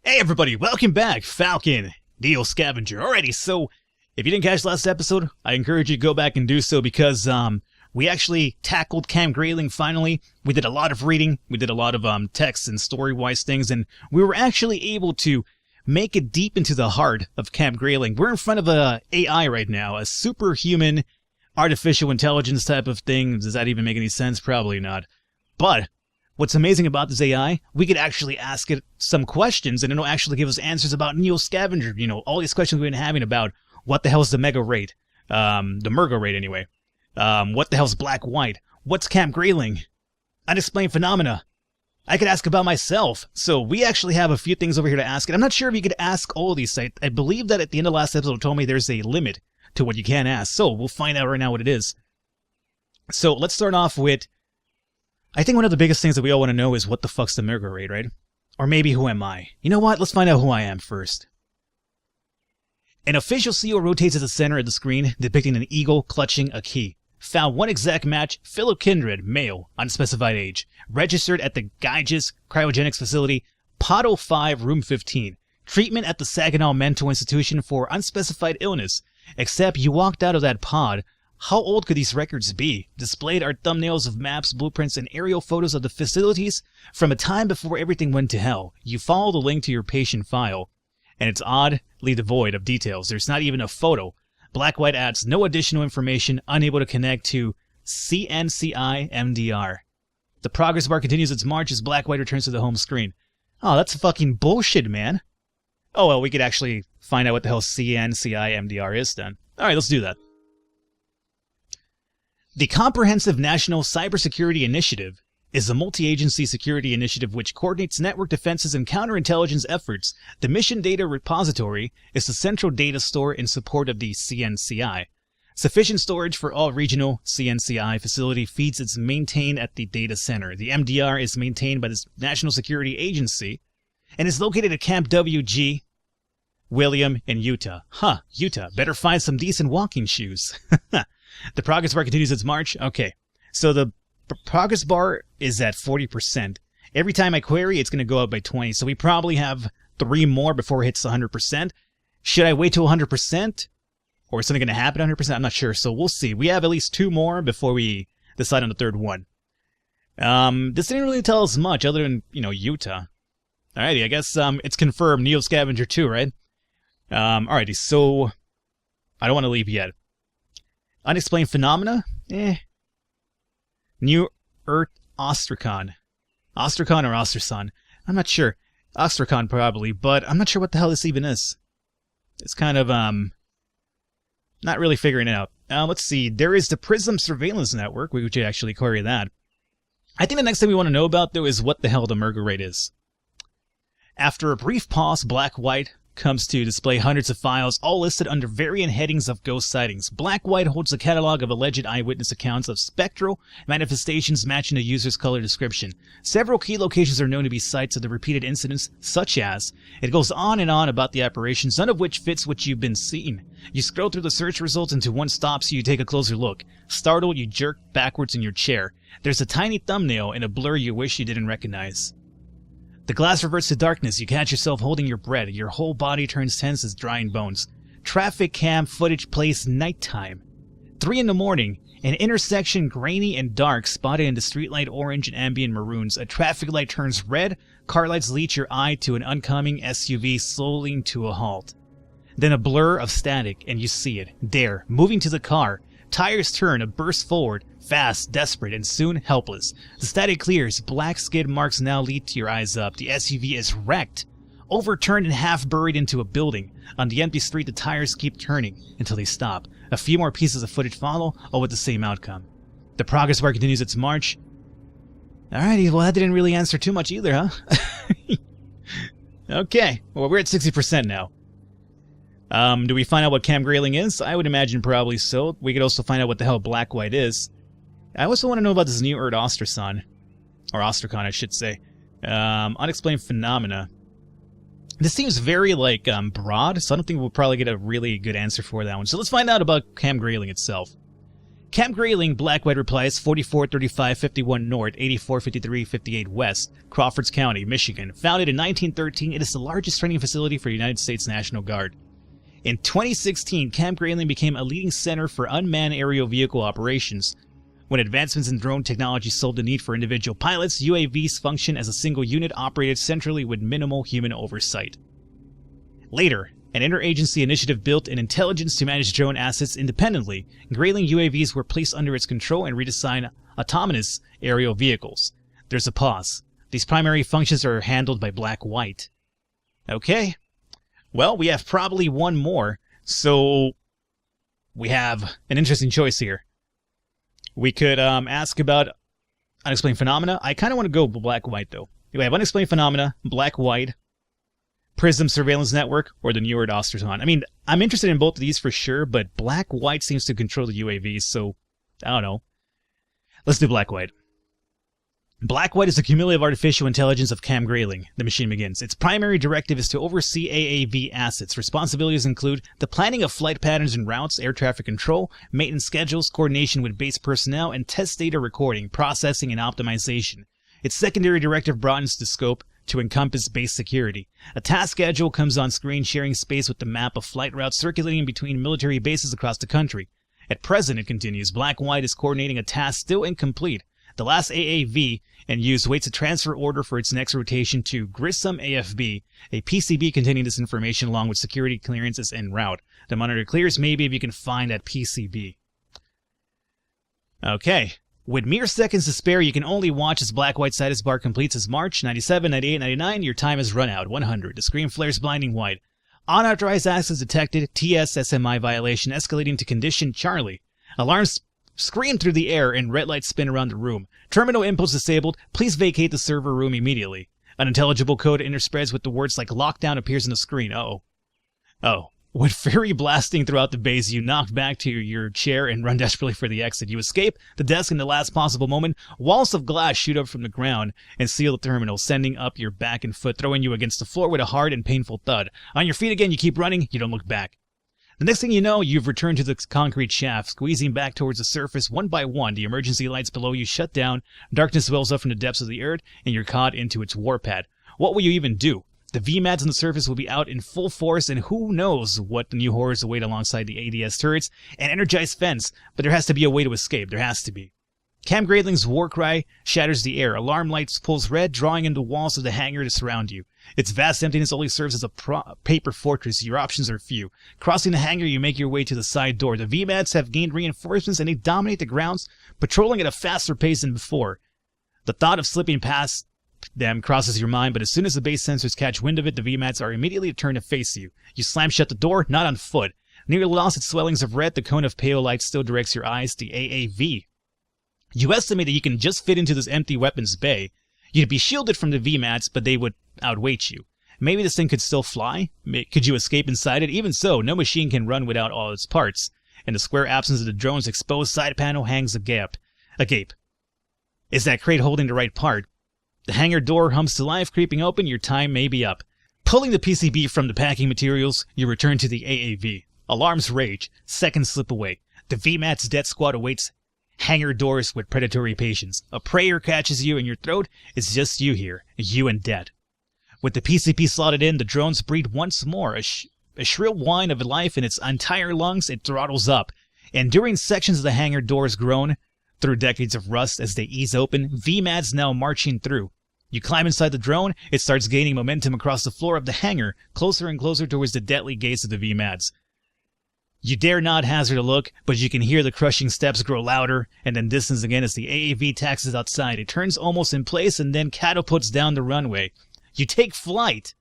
Hey everybody, welcome back, Falcon, NEO Scavenger. Alrighty, so if you didn't catch last episode, I encourage you to go back and do so because we actually tackled Cam Grayling finally. We did a lot of reading, we did a lot of text and story-wise things, and we were actually able to make it deep into the heart of Cam Grayling. We're in front of a AI right now, a superhuman artificial intelligence type of thing. Does that even make any sense? Probably not. But what's amazing about this AI, we could actually ask it some questions and it'll actually give us answers about NEO Scavenger. You know, all these questions we've been having about what the hell's the mega rate, the Mergo rate anyway. What the hell's black white? What's Cam Grayling? Unexplained phenomena. I could ask about myself. So we actually have a few things over here to ask. And I'm not sure if you could ask all of these. I believe that at the end of last episode it told me there's a limit to what you can ask. So we'll find out right now what it is. So let's start off with, I think one of the biggest things that we all want to know is what the fuck's the Mergo rate, right? Or maybe who am I? You know what? Let's find out who I am first. An official seal rotates at the center of the screen, depicting an eagle clutching a key. Found one exact match, fellow kindred, male, unspecified age. Registered at the Gyges Cryogenics Facility, Pod 05, Room 15. Treatment at the Saginaw Mental Institution for unspecified illness. Except you walked out of that pod. How old could these records be? Displayed are thumbnails of maps, blueprints, and aerial photos of the facilities from a time before everything went to hell. You follow the link to your patient file, and it's oddly devoid of details. There's not even a photo. Black-white adds no additional information, unable to connect to CNCI MDR. The progress bar continues its march as black-white returns to the home screen. Oh, that's fucking bullshit, man. Oh, well, we could actually find out what the hell CNCI MDR is then. Alright, let's do that. The Comprehensive National Cybersecurity Initiative is a multi-agency security initiative which coordinates network defenses and counterintelligence efforts. The Mission Data Repository is the central data store in support of the CNCI. Sufficient storage for all regional CNCI facility feeds is maintained at the data center. The MDR is maintained by the National Security Agency and is located at Camp WG, William in Utah. Huh, Utah. Better find some decent walking shoes. The progress bar continues its march. Okay, so the progress bar is at 40%. Every time I query, it's going to go up by 20. So we probably have 3 more before it hits 100%. Should I wait till 100%? Or is something going to happen 100%? I'm not sure. So we'll see. We have at least 2 more before we decide on the third one. This didn't really tell us much other than, you know, Utah. Alrighty, I guess it's confirmed. NEO Scavenger 2, right? Alrighty, so I don't want to leave yet. Unexplained phenomena? New Earth Ostrakhan. Ostrakhan or Ostrason? I'm not sure. Ostrakhan probably, but I'm not sure what the hell this even is. It's kind of, not really figuring it out. Let's see. There is the Prism Surveillance Network. We could actually query that. I think the next thing we want to know about, though, is what the hell the Mergo rate is. After a brief pause, Black-White comes to display hundreds of files, all listed under variant headings of ghost sightings. Black-White holds a catalog of alleged eyewitness accounts of spectral manifestations matching the user's color description. Several key locations are known to be sites of the repeated incidents, such as, it goes on and on about the apparitions, none of which fits what you've been seeing. You scroll through the search results until one stops you, take a closer look. Startled, you jerk backwards in your chair. There's a tiny thumbnail and a blur you wish you didn't recognize. The glass reverts to darkness. You catch yourself holding your breath. Your whole body turns tense as drying bones. Traffic cam footage plays nighttime. 3 in the morning. An intersection grainy and dark, spotted in the streetlight orange and ambient maroons. A traffic light turns red. Car lights lead your eye to an oncoming SUV slowing to a halt. Then a blur of static, and you see it. There, moving to the car. Tires turn, a burst forward. Fast, desperate, and soon helpless. The static clears. Black skid marks now lead to your eyes up. The SUV is wrecked. Overturned and half buried into a building. On the empty street, the tires keep turning until they stop. A few more pieces of footage follow, all with the same outcome. The progress bar continues its march. Alrighty, well that didn't really answer too much either, huh? Okay, well we're at 60% now. Do we find out what Cam Grayling is? I would imagine probably so. We could also find out what the hell Black-White is. I also want to know about this New Earth Ostrason. Or Ostrakhan, I should say. Unexplained phenomena. This seems very, like, broad, so I don't think we'll probably get a really good answer for that one. So let's find out about Cam Grayling itself. Camp Grayling, Black-White replies 443551 North, 845358 West, Crawfords County, Michigan. Founded in 1913, it is the largest training facility for the United States National Guard. In 2016, Camp Grayling became a leading center for unmanned aerial vehicle operations. When advancements in drone technology solved the need for individual pilots, UAVs function as a single unit operated centrally with minimal human oversight. Later, an interagency initiative built an intelligence to manage drone assets independently. Grayling UAVs were placed under its control and redesigned autonomous aerial vehicles. There's a pause. These primary functions are handled by Black-White. Okay. Well, we have probably one more, so we have an interesting choice here. We could ask about unexplained phenomena. I kind of want to go Black-White, though. We have unexplained phenomena, Black-White, Prism Surveillance Network, or the newer Osterton. I mean, I'm interested in both of these for sure, but Black-White seems to control the UAVs, so I don't know. Let's do Black-White. Black-White is the cumulative artificial intelligence of Camp Grayling. The machine begins. Its primary directive is to oversee AAV assets. Responsibilities include the planning of flight patterns and routes, air traffic control, maintenance schedules, coordination with base personnel, and test data recording, processing, and optimization. Its secondary directive broadens the scope to encompass base security. A task schedule comes on screen, sharing space with the map of flight routes circulating between military bases across the country. At present, it continues, Black-White is coordinating a task still incomplete. The last AAV in use waits a transfer order for its next rotation to Grissom AFB, a PCB containing this information along with security clearances en route. The monitor clears maybe if you can find that PCB. Okay. With mere seconds to spare, you can only watch as Black-White status bar completes as March, 97, 98, 99. Your time has run out. 100. The screen flares blinding white. Unauthorized access detected. TS-SMI violation escalating to condition Charlie. Alarms scream through the air and red lights spin around the room. Terminal inputs disabled. Please vacate the server room immediately. Unintelligible code interspreads with the words like lockdown appears on the screen. Uh-oh. Oh. With fury blasting throughout the base, you knock back to your chair and run desperately for the exit. You escape the desk in the last possible moment. Walls of glass shoot up from the ground and seal the terminal, sending up your back and foot, throwing you against the floor with a hard and painful thud. On your feet again, you keep running. You don't look back. The next thing you know, you've returned to the concrete shaft, squeezing back towards the surface one by one. The emergency lights below you shut down, darkness wells up from the depths of the earth, and you're caught into its warpath. What will you even do? The VMADs on the surface will be out in full force, and who knows what the new horrors await alongside the ADS turrets and energized fence, but there has to be a way to escape. There has to be. Camp Grayling's war cry shatters the air. Alarm lights pulse red, drawing in the walls of the hangar to surround you. Its vast emptiness only serves as a paper fortress. Your options are few. Crossing the hangar, you make your way to the side door. The VMADs have gained reinforcements and they dominate the grounds, patrolling at a faster pace than before. The thought of slipping past them crosses your mind, but as soon as the base sensors catch wind of it, the VMADs are immediately turned to face you. You slam shut the door, not on foot. Nearly lost its swellings of red, the cone of pale light still directs your eyes to AAV. You estimate that you can just fit into this empty weapons bay. You'd be shielded from the VMADs, but they would outweight you. Maybe this thing could still fly? Could you escape inside it? Even so, no machine can run without all its parts. In the square absence of the drone's exposed side panel hangs a gape. Is that crate holding the right part? The hangar door hums to life, creeping open. Your time may be up. Pulling the PCB from the packing materials, you return to the AAV. Alarms rage. Seconds slip away. The VMAD's death squad awaits hangar doors with predatory patience. A prayer catches you in your throat. It's just you here, you and death. With the PCB slotted in, the drones breathe once more. A shrill whine of life in its entire lungs, it throttles up. Enduring sections of the hangar doors groan through decades of rust as they ease open. VMADs now marching through. You climb inside the drone. It starts gaining momentum across the floor of the hangar, closer and closer towards the deadly gaze of the VMADs. You dare not hazard a look, but you can hear the crushing steps grow louder and then distance again as the AAV taxis outside. It turns almost in place and then catapults down the runway. You take flight.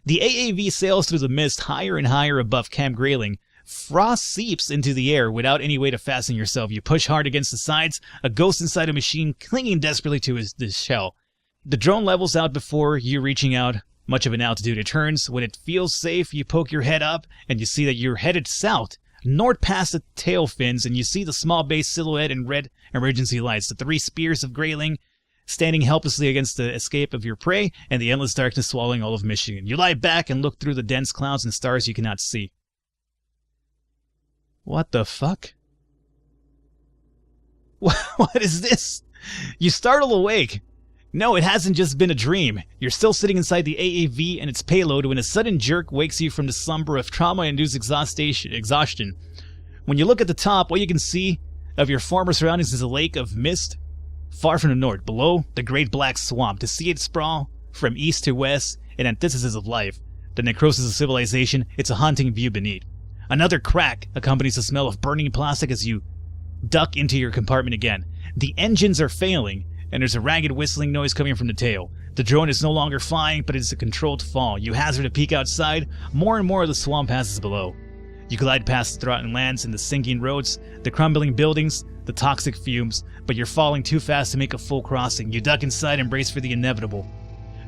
The AAV sails through the mist higher and higher above Camp Grayling. Frost seeps into the air without any way to fasten yourself. You push hard against the sides, a ghost inside a machine clinging desperately to his shell. The drone levels out before you reaching out much of an altitude. It turns. When it feels safe, you poke your head up and you see that you're headed south, north past the tail fins, and you see the small base silhouette and red emergency lights. The three spears of Grayling standing helplessly against the escape of your prey and the endless darkness swallowing all of Michigan. You lie back and look through the dense clouds and stars you cannot see. What the fuck? What is this? You startle awake. No, it hasn't just been a dream. You're still sitting inside the AAV and its payload when a sudden jerk wakes you from the slumber of trauma-induced exhaustion. When you look at the top, what you can see of your former surroundings is a lake of mist. Far from the north, below, the great black swamp. To see it sprawl from east to west, an antithesis of life, the necrosis of civilization, it's a haunting view beneath. Another crack accompanies the smell of burning plastic as you duck into your compartment again. The engines are failing, and there's a ragged whistling noise coming from the tail. The drone is no longer flying, but it's a controlled fall. You hazard a peek outside. More and more of the swamp passes below. You glide past the rotten lands and the sinking roads, the crumbling buildings, the toxic fumes, but you're falling too fast to make a full crossing. You duck inside and brace for the inevitable.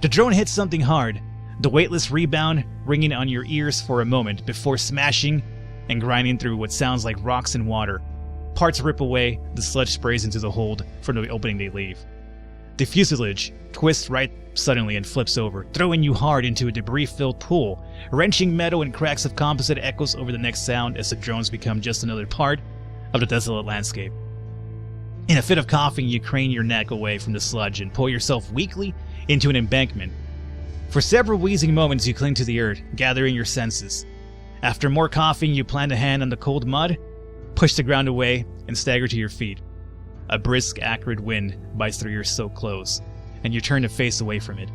The drone hits something hard, the weightless rebound ringing on your ears for a moment before smashing and grinding through what sounds like rocks and water. Parts rip away, the sludge sprays into the hold from the opening they leave. The fuselage twists right suddenly and flips over, throwing you hard into a debris-filled pool. Wrenching metal and cracks of composite echoes over the next sound as the drones become just another part of the desolate landscape. In a fit of coughing, you crane your neck away from the sludge and pull yourself weakly into an embankment. For several wheezing moments, you cling to the earth, gathering your senses. After more coughing, you plant a hand on the cold mud, push the ground away, and stagger to your feet. A brisk, acrid wind bites through your soaked clothes, and you turn to face away from it.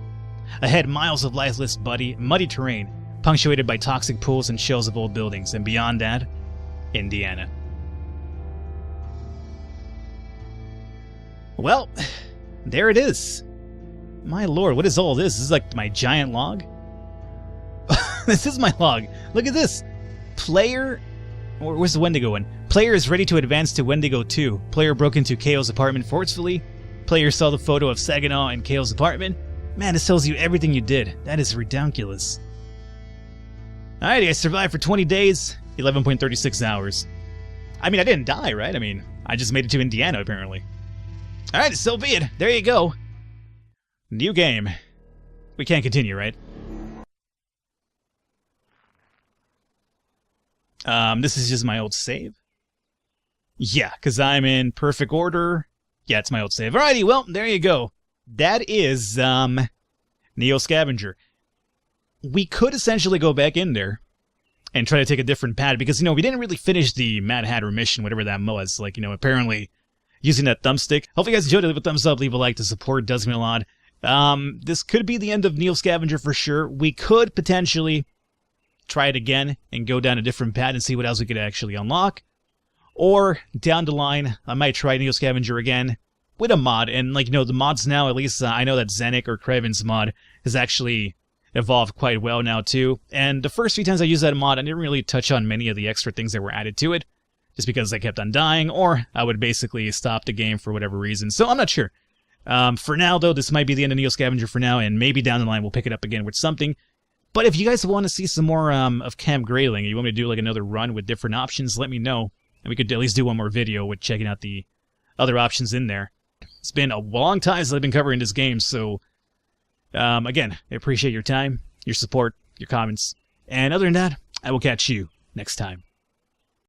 Ahead, miles of lifeless, muddy terrain, punctuated by toxic pools and shells of old buildings, and beyond that, Indiana. Well, there it is. My lord, what is all this? This is like my giant log? This is my log. Look at this. Player... Where's the Wendigo one? Player is ready to advance to Wendigo 2. Player broke into Kale's apartment forcefully. Player saw the photo of Saginaw in Kale's apartment. Man, this tells you everything you did. That is ridiculous. Alrighty, I survived for 20 days, 11.36 hours. I mean, I didn't die, right? I mean, I just made it to Indiana, apparently. Alright, so be it. There you go. New game. We can't continue, right? This is just my old save. Yeah, because I'm in perfect order. Yeah, it's my old save. Alrighty, well, there you go. That is, NEO Scavenger. We could essentially go back in there and try to take a different path, because, we didn't really finish the Mad Hatter mission, whatever that was. Like, apparently using that thumbstick. Hopefully you guys enjoyed it. Leave a thumbs up, leave a like. The support does mean a lot. This could be the end of NEO Scavenger for sure. We could potentially try it again and go down a different path and see what else we could actually unlock. Or, down the line, I might try NEO Scavenger again with a mod. And, the mods now, at least I know that Zenik or Kraven's mod has actually evolved quite well now, too. And the first few times I used that mod, I didn't really touch on many of the extra things that were added to it, just because I kept on dying, or I would basically stop the game for whatever reason. So, I'm not sure. For now, though, this might be the end of NEO Scavenger for now, and maybe down the line we'll pick it up again with something. But if you guys want to see some more of Camp Grayling, and you want me to do another run with different options, let me know. And we could at least do one more video with checking out the other options in there. It's been a long time since I've been covering this game, so again, I appreciate your time, your support, your comments. And other than that, I will catch you next time.